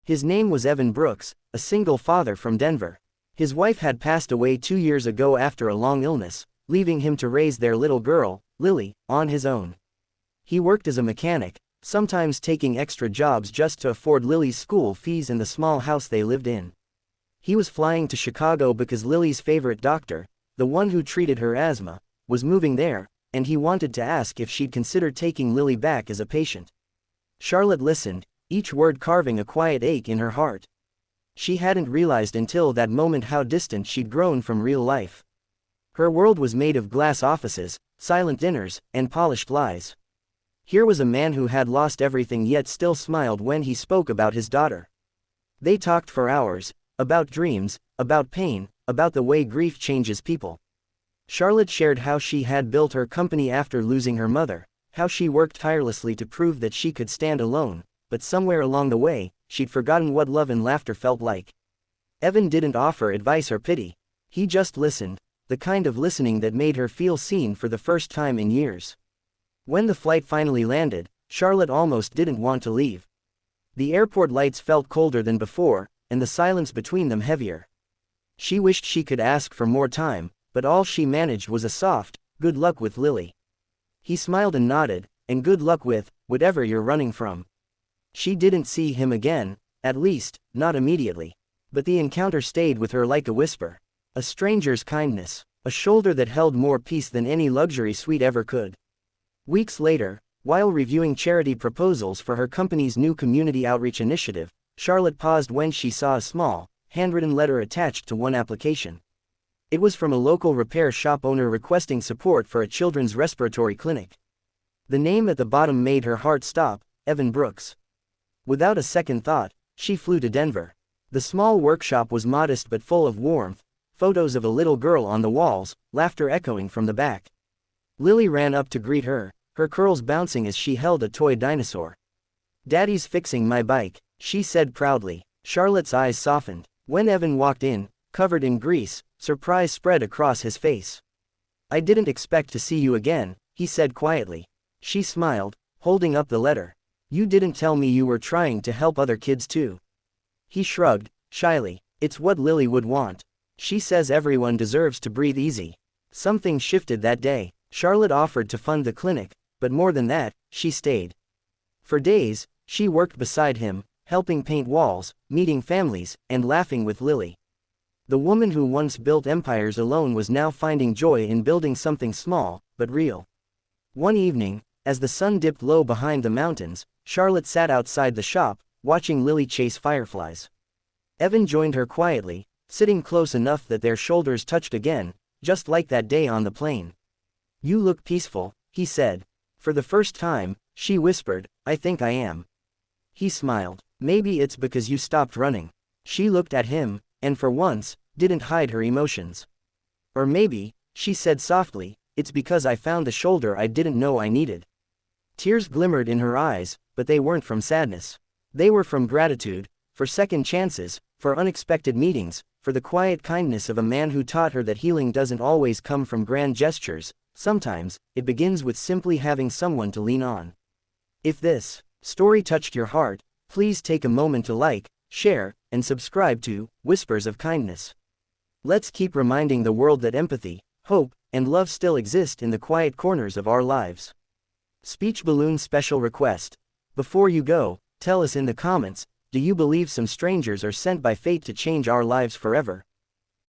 His name was Evan Brooks, a single father from Denver. His wife had passed away 2 years ago after a long illness, leaving him to raise their little girl, Lily, on his own. He worked as a mechanic, sometimes taking extra jobs just to afford Lily's school fees and the small house they lived in. He was flying to Chicago because Lily's favorite doctor, the one who treated her asthma, was moving there, and he wanted to ask if she'd consider taking Lily back as a patient. Charlotte listened, each word carving a quiet ache in her heart. She hadn't realized until that moment how distant she'd grown from real life. Her world was made of glass offices, silent dinners, and polished lies. Here was a man who had lost everything yet still smiled when he spoke about his daughter. They talked for hours, about dreams, about pain, about the way grief changes people. Charlotte shared how she had built her company after losing her mother, how she worked tirelessly to prove that she could stand alone, but somewhere along the way, she'd forgotten what love and laughter felt like. Evan didn't offer advice or pity. He just listened, the kind of listening that made her feel seen for the first time in years. When the flight finally landed, Charlotte almost didn't want to leave. The airport lights felt colder than before, and the silence between them heavier. She wished she could ask for more time, but all she managed was a soft, "Good luck with Lily." He smiled and nodded, "And good luck with whatever you're running from." She didn't see him again, at least, not immediately. But the encounter stayed with her like a whisper. A stranger's kindness, a shoulder that held more peace than any luxury suite ever could. Weeks later, while reviewing charity proposals for her company's new community outreach initiative, Charlotte paused when she saw a small, handwritten letter attached to one application. It was from a local repair shop owner requesting support for a children's respiratory clinic. The name at the bottom made her heart stop, Evan Brooks. Without a second thought, she flew to Denver. The small workshop was modest but full of warmth, photos of a little girl on the walls, laughter echoing from the back. Lily ran up to greet her, her curls bouncing as she held a toy dinosaur. "Daddy's fixing my bike," she said proudly. Charlotte's eyes softened. When Evan walked in, covered in grease, surprise spread across his face. "I didn't expect to see you again," he said quietly. She smiled, holding up the letter. "You didn't tell me you were trying to help other kids too." He shrugged, shyly. "It's what Lily would want. She says everyone deserves to breathe easy." Something shifted that day. Charlotte offered to fund the clinic, but more than that, she stayed. For days, she worked beside him, helping paint walls, meeting families, and laughing with Lily. The woman who once built empires alone was now finding joy in building something small, but real. One evening, as the sun dipped low behind the mountains, Charlotte sat outside the shop, watching Lily chase fireflies. Evan joined her quietly, sitting close enough that their shoulders touched again, just like that day on the plane. "You look peaceful," he said. "For the first time," she whispered, "I think I am." He smiled. "Maybe it's because you stopped running." She looked at him, and for once, didn't hide her emotions. "Or maybe," she said softly, "it's because I found the shoulder I didn't know I needed." Tears glimmered in her eyes, but they weren't from sadness. They were from gratitude, for second chances, for unexpected meetings, for the quiet kindness of a man who taught her that healing doesn't always come from grand gestures. Sometimes, it begins with simply having someone to lean on. If this story touched your heart, please take a moment to like, share, and subscribe to Whispers of Kindness. Let's keep reminding the world that empathy, hope, and love still exist in the quiet corners of our lives. Speech balloon special request. Before you go, tell us in the comments, do you believe some strangers are sent by fate to change our lives forever?